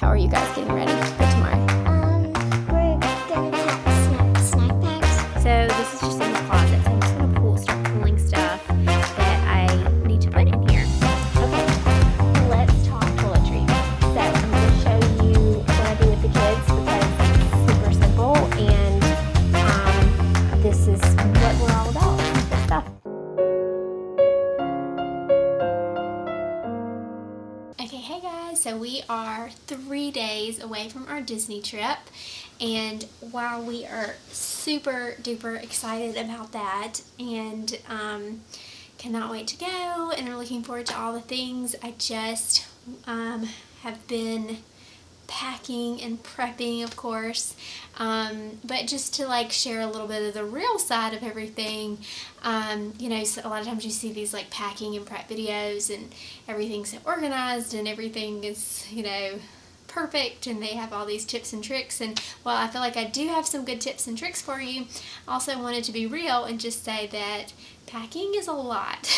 How are you guys getting ready for tomorrow? We're gonna pack snack bags. So this is just in the closet. So I'm just gonna start pulling stuff that I need to put in here. Okay, let's talk toiletries. So I'm gonna show you what I do with the kids because it's super simple, and this is what we're all about. This stuff. Okay, hey guys, so we are 3 days away from our Disney trip, and while we are super duper excited about that and cannot wait to go and are looking forward to all the things, I just have been packing and prepping, of course, but just to like share a little bit of the real side of everything. So a lot of times you see these like packing and prep videos and everything's so organized and everything is, perfect, and they have all these tips and tricks, and while I feel like I do have some good tips and tricks for you, I also wanted to be real and just say that packing is a lot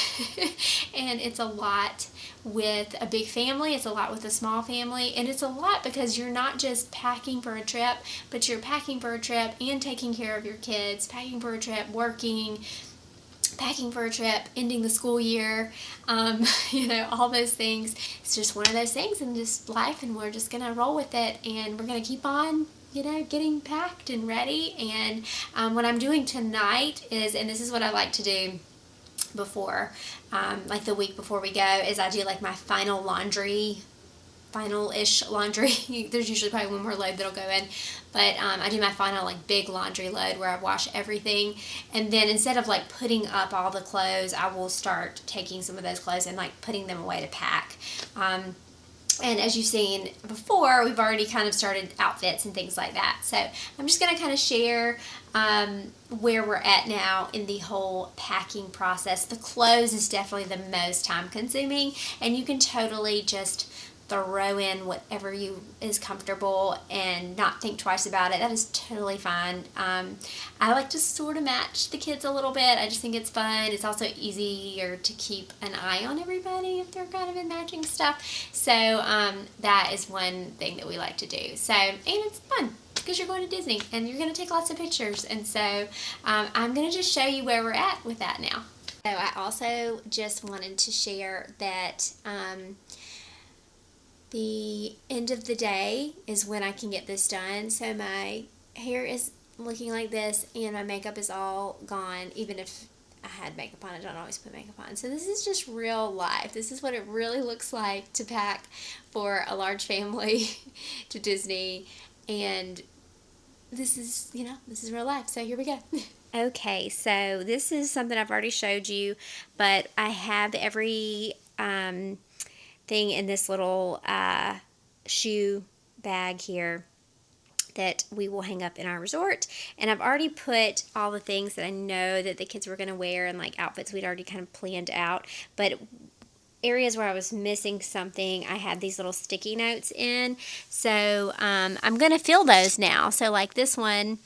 and it's a lot with a big family, it's a lot with a small family, and it's a lot because you're not just packing for a trip, but you're packing for a trip and taking care of your kids, packing for a trip, working, packing for a trip, ending the school year, all those things. It's just one of those things in just life, and we're just going to roll with it, and we're going to keep on getting packed and ready. And what I'm doing tonight is, and this is what I like to do before, like the week before we go, is I do like my final-ish laundry. There's usually probably one more load that'll go in, but I do my final like big laundry load where I wash everything, and then instead of like putting up all the clothes, I will start taking some of those clothes and like putting them away to pack. And as you've seen before, we've already kind of started outfits and things like that. So I'm just going to kind of share where we're at now in the whole packing process. The clothes is definitely the most time consuming, and you can totally just throw in whatever you is comfortable and not think twice about it. That is totally fine. I like to sort of match the kids a little bit. I just think it's fun. It's also easier to keep an eye on everybody if they're kind of in matching stuff. So that is one thing that we like to do. So, and it's fun because you're going to Disney and you're going to take lots of pictures. And so I'm going to just show you where we're at with that now. So I also just wanted to share that the end of the day is when I can get this done. So my hair is looking like this and my makeup is all gone. Even if I had makeup on, I don't always put makeup on. So this is just real life. This is what it really looks like to pack for a large family to Disney. And this is real life. So here we go. Okay, so this is something I've already showed you, but I have every thing in this little shoe bag here that we will hang up in our resort, and I've already put all the things that I know that the kids were going to wear and like outfits we'd already kind of planned out, but areas where I was missing something, I had these little sticky notes in, so I'm going to fill those now. So like this one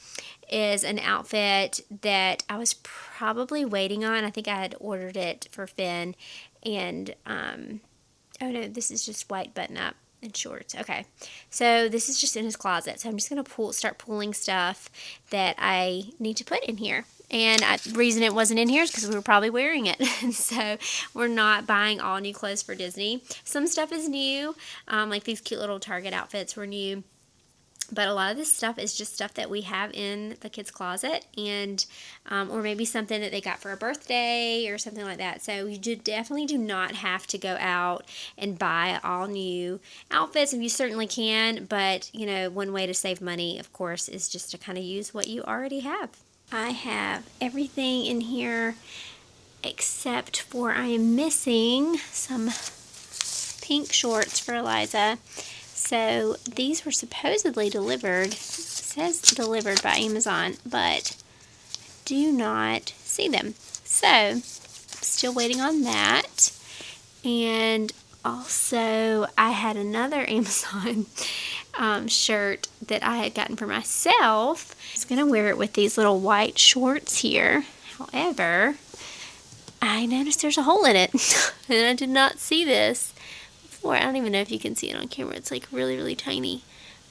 is an outfit that I was probably waiting on. I think I had ordered it for Finn, and oh no, this is just white button-up and shorts. Okay, so this is just in his closet. So I'm just going to start pulling stuff that I need to put in here. And the reason it wasn't in here is because we were probably wearing it. And so we're not buying all new clothes for Disney. Some stuff is new, like these cute little Target outfits were new. But a lot of this stuff is just stuff that we have in the kids' closet, and or maybe something that they got for a birthday or something like that. So you definitely do not have to go out and buy all new outfits, and you certainly can. But one way to save money, of course, is just to kind of use what you already have. I have everything in here except for I am missing some pink shorts for Eliza. So these were supposedly delivered. It says delivered by Amazon, but do not see them. So I'm still waiting on that. And also I had another Amazon shirt that I had gotten for myself. I was going to wear it with these little white shorts here. However, I noticed there's a hole in it and I did not see this floor. I don't even know if you can see it on camera. It's like really, really tiny.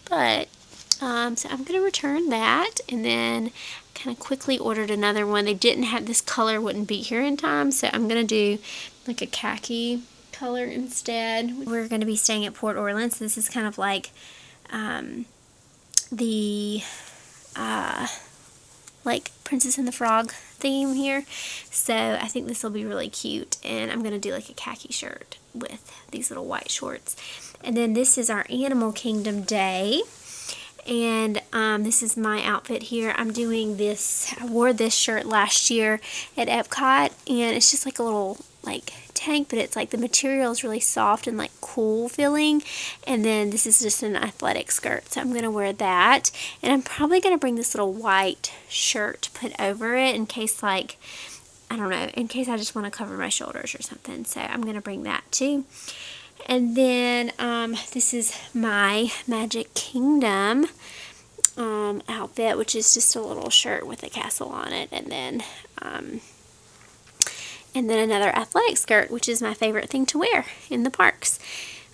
But, so I'm going to return that, and then kind of quickly ordered another one. They didn't have, this color wouldn't be here in time, so I'm going to do like a khaki color instead. We're going to be staying at Port Orleans. This is kind of like the like Princess and the Frog theme here, so I think this will be really cute, and I'm going to do like a khaki shirt with these little white shorts. And then this is our Animal Kingdom day, and this is my outfit here. I'm doing this, I wore this shirt last year at Epcot, and it's just like a little like tank, but it's like the material is really soft and like cool feeling. And then this is just an athletic skirt, so I'm going to wear that, and I'm probably going to bring this little white shirt to put over it in case, like, I don't know, in case I just want to cover my shoulders or something. So I'm going to bring that too. And then this is my Magic Kingdom outfit, which is just a little shirt with a castle on it, and then another athletic skirt, which is my favorite thing to wear in the parks.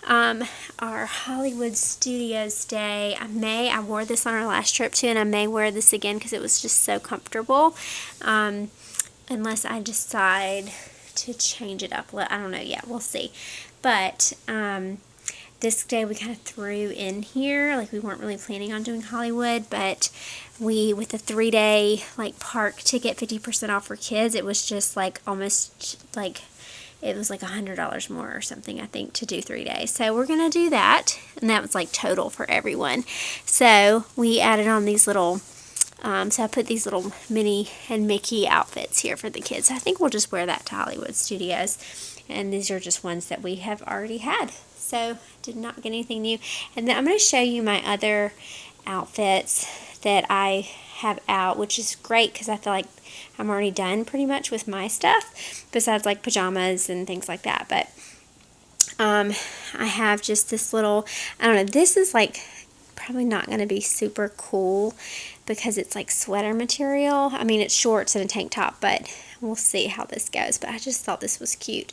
Our Hollywood Studios day, I wore this on our last trip too, and I may wear this again because it was just so comfortable, unless I decide to change it up. I don't know yet, we'll see. But this day we kind of threw in here, like we weren't really planning on doing Hollywood, but with the 3-day like park ticket, 50% off for kids, it was just like almost like, it was like $100 more or something, I think, to do 3 days. So we're going to do that, and that was like total for everyone. So we added on these little, so I put these little Minnie and Mickey outfits here for the kids. I think we'll just wear that to Hollywood Studios, and these are just ones that we have already had. So did not get anything new. And then I'm going to show you my other outfits that I have out, which is great because I feel like I'm already done pretty much with my stuff, besides like pajamas and things like that. But I have just this little, I don't know, this is like probably not going to be super cool because it's like sweater material. I mean, it's shorts and a tank top, but we'll see how this goes. But I just thought this was cute,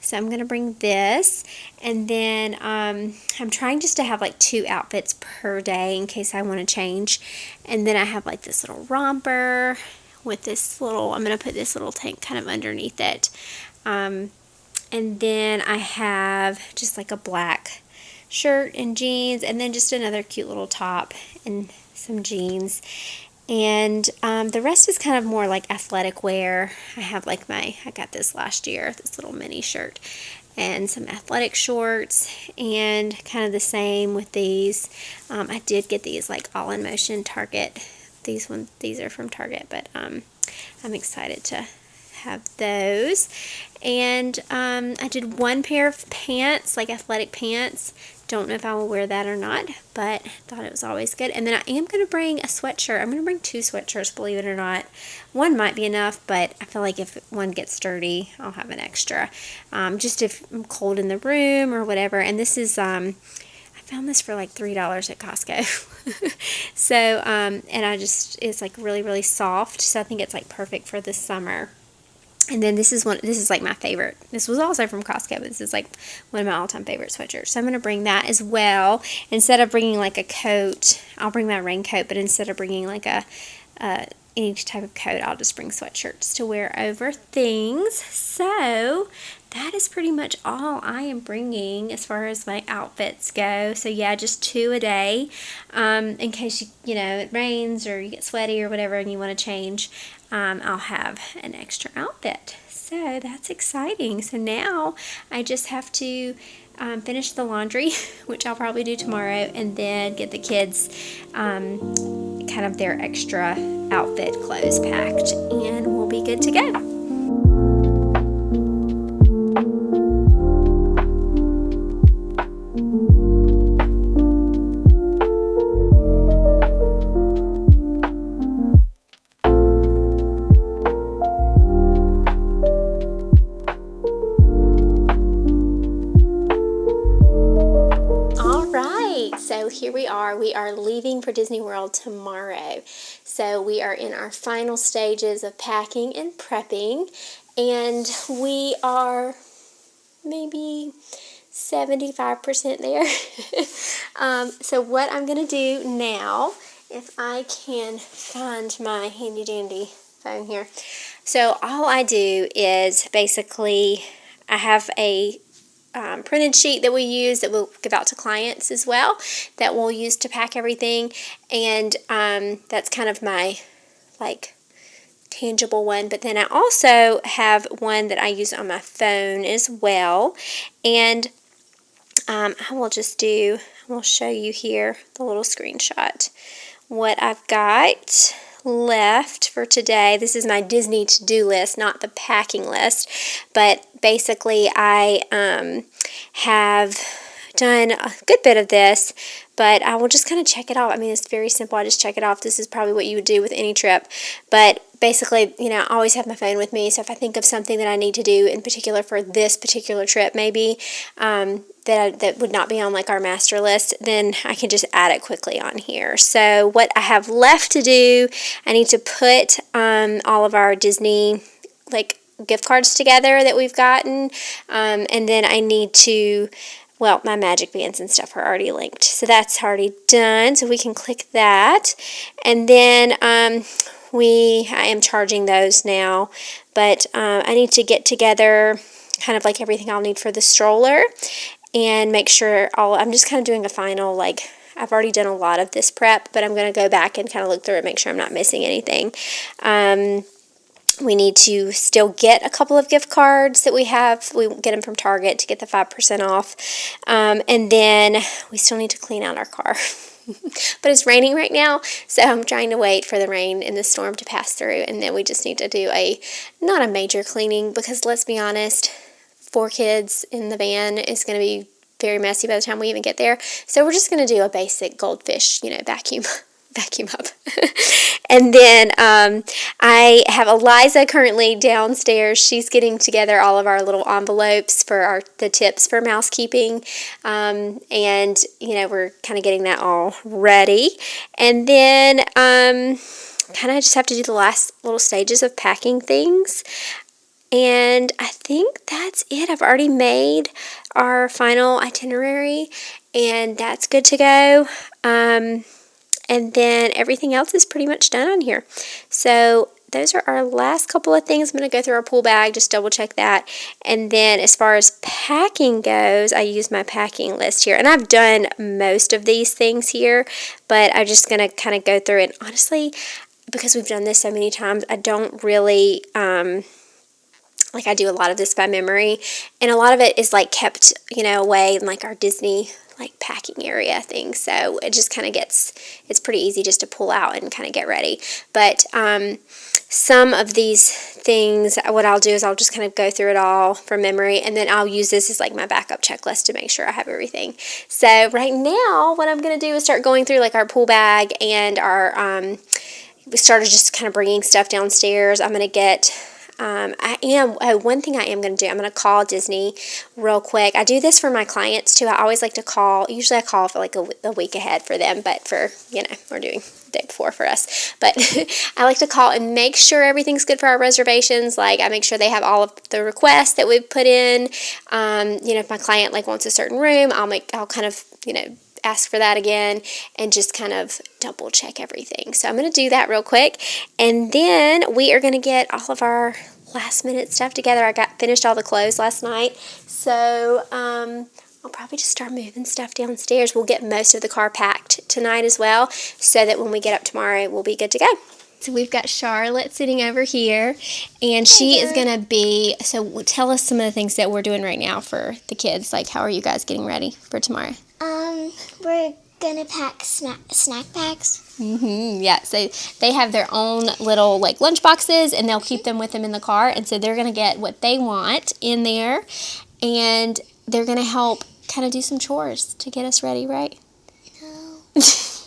so I'm going to bring this. And then I'm trying just to have like 2 outfits per day in case I want to change. And then I have like this little romper with this little, I'm going to put this little tank kind of underneath it. And then I have just like a black shirt and jeans, and then just another cute little top and some jeans. And the rest is kind of more like athletic wear. I have like I got this last year, this little mini shirt, and some athletic shorts, and kind of the same with these. I did get these like All in Motion Target. These are from Target, but I'm excited to have those. And I did 1 pair of pants, like athletic pants. Don't know if I will wear that or not, but thought it was always good. And then I am going to bring a sweatshirt. I'm going to bring 2 sweatshirts, believe it or not. One might be enough, but I feel like if one gets dirty, I'll have an extra. Just if I'm cold in the room or whatever. And this is, I found this for like $3 at Costco. So, and it's like really, really soft. So I think it's like perfect for the summer. And then this is like my favorite. This was also from Costco, but this is like one of my all-time favorite sweatshirts. So I'm going to bring that as well. Instead of bringing like a coat, I'll bring my raincoat, but instead of bringing like any type of coat, I'll just bring sweatshirts to wear over things. So that is pretty much all I am bringing as far as my outfits go. So yeah, just 2 a day, in case you know it rains or you get sweaty or whatever and you want to change. I'll have an extra outfit. So that's exciting. So now I just have to finish the laundry, which I'll probably do tomorrow, and then get the kids kind of their extra outfit clothes packed, and we'll be good to go. So here we are. We are leaving for Disney World tomorrow. So we are in our final stages of packing and prepping, and we are maybe 75% there. So what I'm going to do now, if I can find my handy dandy phone here. So all I do is basically, I have a printed sheet that we use that we'll give out to clients as well, that we'll use to pack everything, and that's kind of my like tangible one. But then I also have one that I use on my phone as well, and I will show you here the little screenshot what I've got left for today. This is my Disney to-do list, not the packing list, but basically I have done a good bit of this, but I will just kind of check it off. I mean, it's very simple. I just check it off. This is probably what you would do with any trip, but basically, I always have my phone with me, so if I think of something that I need to do in particular for this particular trip, maybe that would not be on like our master list, then I can just add it quickly on here. So what I have left to do, I need to put all of our Disney like gift cards together that we've gotten, and then I need to, well, my magic bands and stuff are already linked, so that's already done, so we can click that. And then I am charging those now, but I need to get together kind of like everything I'll need for the stroller and make sure I'm just kind of doing a final, like, I've already done a lot of this prep, but I'm going to go back and kind of look through it, make sure I'm not missing anything. We need to still get a couple of gift cards that we have. We get them from Target to get the 5% off. And then we still need to clean out our car. But it's raining right now, so I'm trying to wait for the rain and the storm to pass through. And then we just need to do not a major cleaning, because let's be honest, 4 kids in the van is going to be very messy by the time we even get there. So we're just going to do a basic goldfish, vacuum up. And then I have Eliza currently downstairs. She's getting together all of our little envelopes for the tips for mousekeeping, and we're kind of getting that all ready. And then kind of just have to do the last little stages of packing things. And I think that's it. I've already made our final itinerary, and that's good to go. And then everything else is pretty much done on here. So those are our last couple of things. I'm going to go through our pool bag, just double check that. And then as far as packing goes, I use my packing list here. And I've done most of these things here, but I'm just going to kind of go through it. Honestly, because we've done this so many times, I don't really... I do a lot of this by memory, and a lot of it is like kept, away in like our Disney like packing area thing. So it just kind of it's pretty easy just to pull out and kind of get ready. But some of these things, what I'll do is I'll just kind of go through it all from memory, and then I'll use this as like my backup checklist to make sure I have everything. So right now, what I'm going to do is start going through like our pool bag and our, we started just kind of bringing stuff downstairs. I'm going to get... one thing I am going to do, I'm going to call Disney real quick. I do this for my clients too. I always like to call, usually I call for like a week ahead for them, but for, we're doing the day before for us. But I like to call and make sure everything's good for our reservations. Like I make sure they have all of the requests that we've put in. If my client like wants a certain room, I'll kind of, ask for that again and just kind of double check everything. So I'm going to do that real quick, and then we are going to get all of our last minute stuff together. I finished all the clothes last night, so I'll probably just start moving stuff downstairs. We'll get most of the car packed tonight as well, so that when we get up tomorrow, we'll be good to go. So we've got Charlotte sitting over here, and she is going to be, so tell us some of the things that we're doing right now for the kids. Like, how are you guys getting ready for tomorrow? We're gonna pack snack bags. Yeah, so they have their own little like lunch boxes, and they'll keep them with them in the car, and so they're gonna get what they want in there, and they're gonna help kind of do some chores to get us ready, right? No,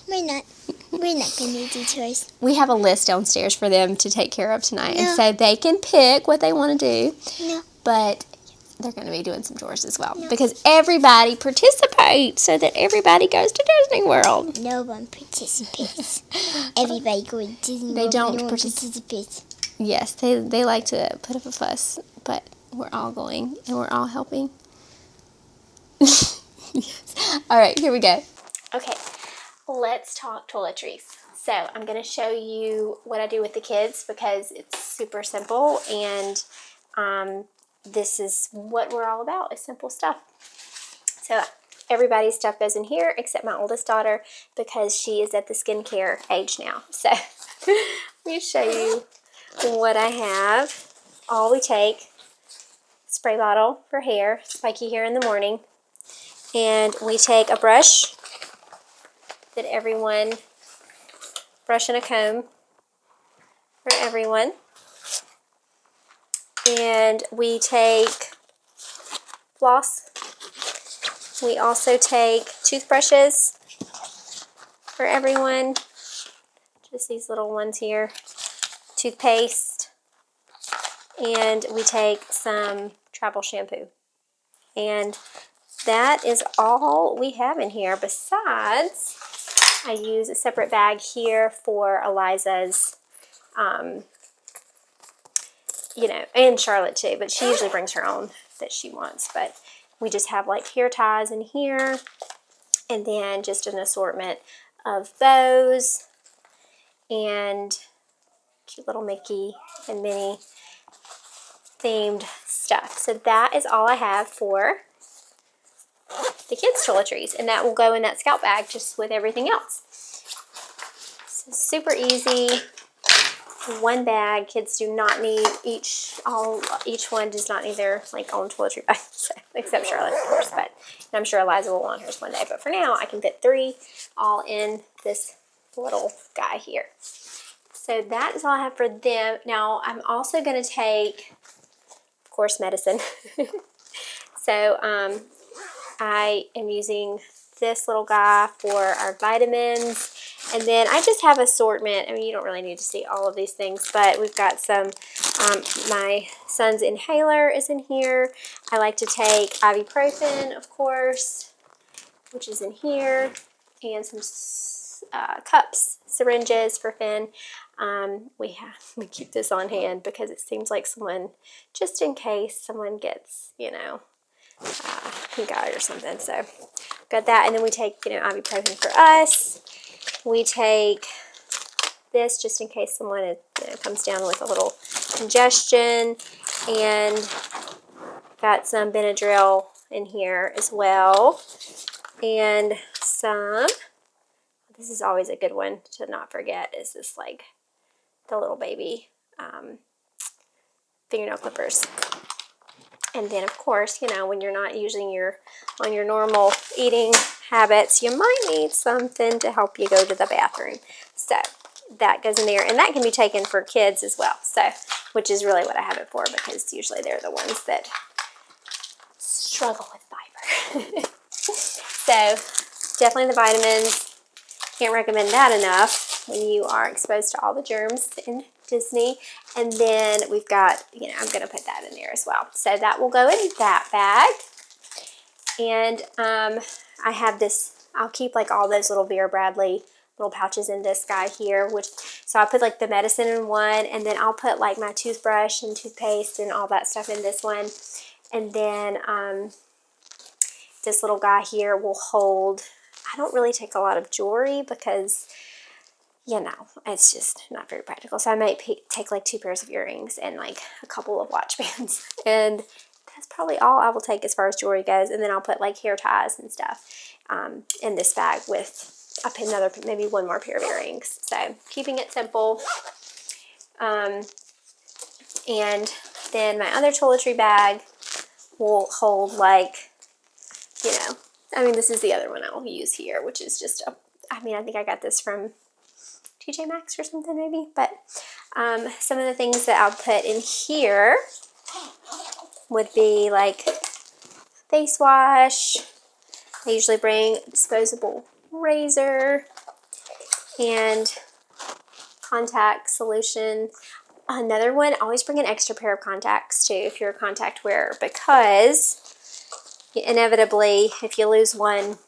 we're not. We're not gonna do chores. We have a list downstairs for them to take care of tonight, and so they can pick what they want to do. No. But they're going to be doing some chores as well, because everybody participates, so that everybody goes to Disney World. No one participates. Everybody going to Disney World. They don't no participate. Yes, they like to put up a fuss, but we're all going and we're all helping. All right, here we go. Okay, let's talk toiletries. So I'm going to show you what I do with the kids because it's super simple, and this is what we're all about, is simple stuff. So everybody's stuff goes in here except my oldest daughter because she is at the skincare age now. So let me show you what I have. All we take, spray bottle for hair, spiky hair in the morning, and we take a brush that everyone, brush and a comb for everyone, and we take floss. We also take toothbrushes for everyone, just these little ones here, toothpaste, and we take some travel shampoo. And that is all we have in here. Besides, I use a separate bag here for Eliza's, and Charlotte too, but she usually brings her own that she wants. But we just have like hair ties in here, and then just an assortment of bows and cute little Mickey and Minnie themed stuff. So that is all I have for the kids' toiletries, and that will go in that scout bag just with everything else. So super easy. One bag. Kids do not need each one does not need their like own toiletry bag, except Charlotte, of course. But and I'm sure Eliza will want hers one day. But for now, I can fit 3 all in this little guy here. So that is all I have for them. Now I'm also going to take, of course, medicine. So I am using this little guy for our vitamins. And then I just have assortment. I mean, you don't really need to see all of these things, but we've got some, my son's inhaler is in here. I like to take ibuprofen, of course, which is in here, and some cups, syringes for Finn. We keep this on hand because it seems like someone, just in case someone gets, pink eye or something. So got that, and then we take, ibuprofen for us. We take this just in case someone comes down with a little congestion, and got some Benadryl in here as well, and some, this is always a good one to not forget, is this like the little baby fingernail clippers. And then, of course, when you're not using on your normal eating habits, you might need something to help you go to the bathroom. So that goes in there, and that can be taken for kids as well. So, which is really what I have it for, because usually they're the ones that struggle with fiber. So definitely the vitamins. Can't recommend that enough when you are exposed to all the germs in Disney. And then we've got, I'm going to put that in there as well. So that will go in that bag. And I have this, I'll keep like all those little Vera Bradley little pouches in this guy here. So I'll put like the medicine in one, and then I'll put like my toothbrush and toothpaste and all that stuff in this one. And then this little guy here will hold, I don't really take a lot of jewelry because, it's just not very practical. So I might take like 2 pairs of earrings and like a couple of watch bands. And that's probably all I will take as far as jewelry goes. And then I'll put like hair ties and stuff in this bag with maybe 1 more pair of earrings. So keeping it simple. And then my other toiletry bag will hold like, this is the other one I'll use here, which is just I think I got this from TJ Maxx or something maybe. But some of the things that I'll put in here would be like face wash. I usually bring a disposable razor and contact solution. Another one, always bring an extra pair of contacts too if you're a contact wearer, because inevitably if you lose one,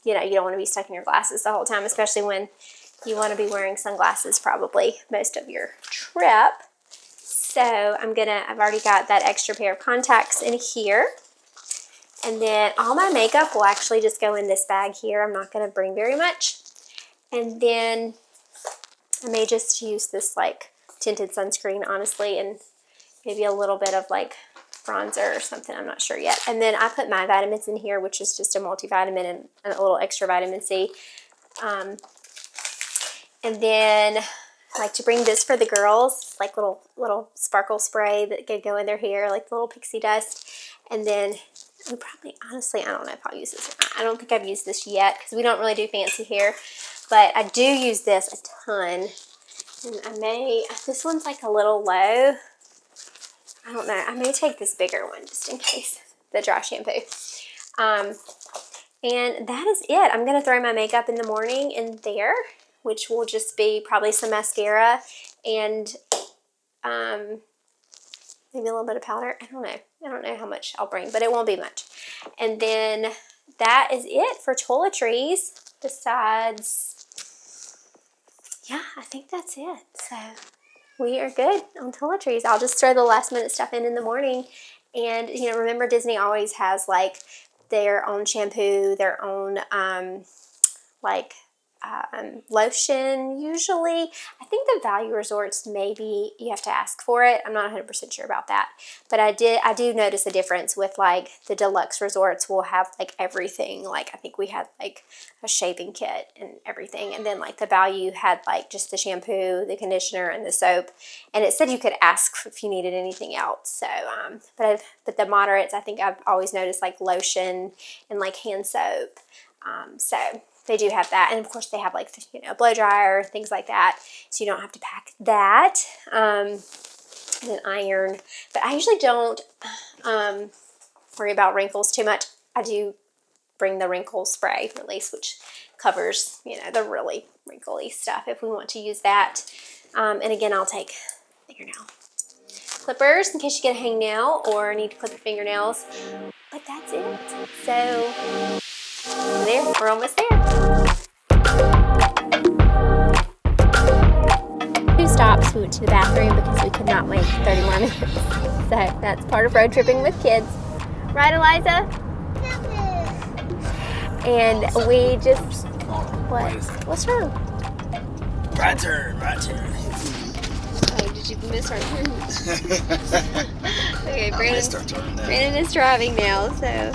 you don't want to be stuck in your glasses the whole time, especially when you want to be wearing sunglasses probably most of your trip. So I've already got that extra pair of contacts in here. And then all my makeup will actually just go in this bag here. I'm not going to bring very much. And then I may just use this like tinted sunscreen, honestly, and maybe a little bit of like bronzer or something. I'm not sure yet. And then I put my vitamins in here, which is just a multivitamin and a little extra vitamin C. And then I like to bring this for the girls, like little sparkle spray that could go in their hair, like the little pixie dust. And then we probably, honestly, I don't know if I'll use this or not. I don't think I've used this yet because we don't really do fancy hair. But I do use this a ton. And I may, this one's like a little low. I don't know. I may take this bigger one just in case, the dry shampoo. And that is it. I'm going to throw my makeup in the morning in there, which will just be probably some mascara and maybe a little bit of powder. I don't know. I don't know how much I'll bring, but it won't be much. And then that is it for toiletries. Besides, yeah, I think that's it. So we are good on toiletries. I'll just throw the last minute stuff in the morning. And, you know, remember Disney always has like their own shampoo, their own lotion usually. I think the value resorts, maybe you have to ask for it. I'm not 100% sure about that. But I do notice a difference with like the deluxe resorts will have like everything. Like I think we had like a shaving kit and everything. And then like the value had like just the shampoo, the conditioner, and the soap. And it said you could ask if you needed anything else. So, but the moderates, I think I've always noticed like lotion and like hand soap. So they do have that, and of course they have like, you know, blow dryer, things like that, so you don't have to pack that. And an iron, but I usually don't worry about wrinkles too much. I do bring the wrinkle spray release, which covers, you know, the really wrinkly stuff if we want to use that. And again, I'll take fingernail clippers in case you get a hangnail or need to clip your fingernails. But that's it. So there, we're almost there. 2 stops. We went to the bathroom because we could not wait 30 more minutes. So that's part of road tripping with kids. Right, Eliza? And we just, what's wrong? Right turn. Oh, did you miss our turn? Okay, Brandon is driving now, so,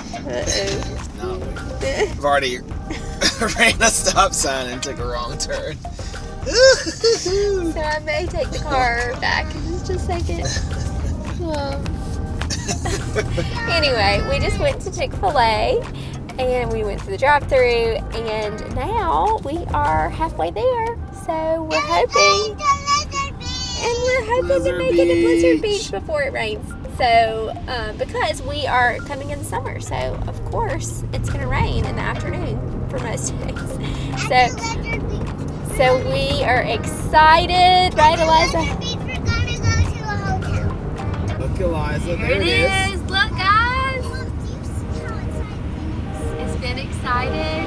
No, I've already ran a stop sign and took a wrong turn. So I may take the car back in just a second. Anyway, we just went to Chick-fil-A and we went to the drive-thru, and now we are halfway there. So we're hoping, to make it to Blizzard Beach before it rains. So because we are coming in the summer, so of course it's going to rain in the afternoon for most days. So we are excited, right, Eliza? We're gonna go to a hotel. Look, Eliza, there Here it is. Look, guys. Do you see how excited it is? It's been excited.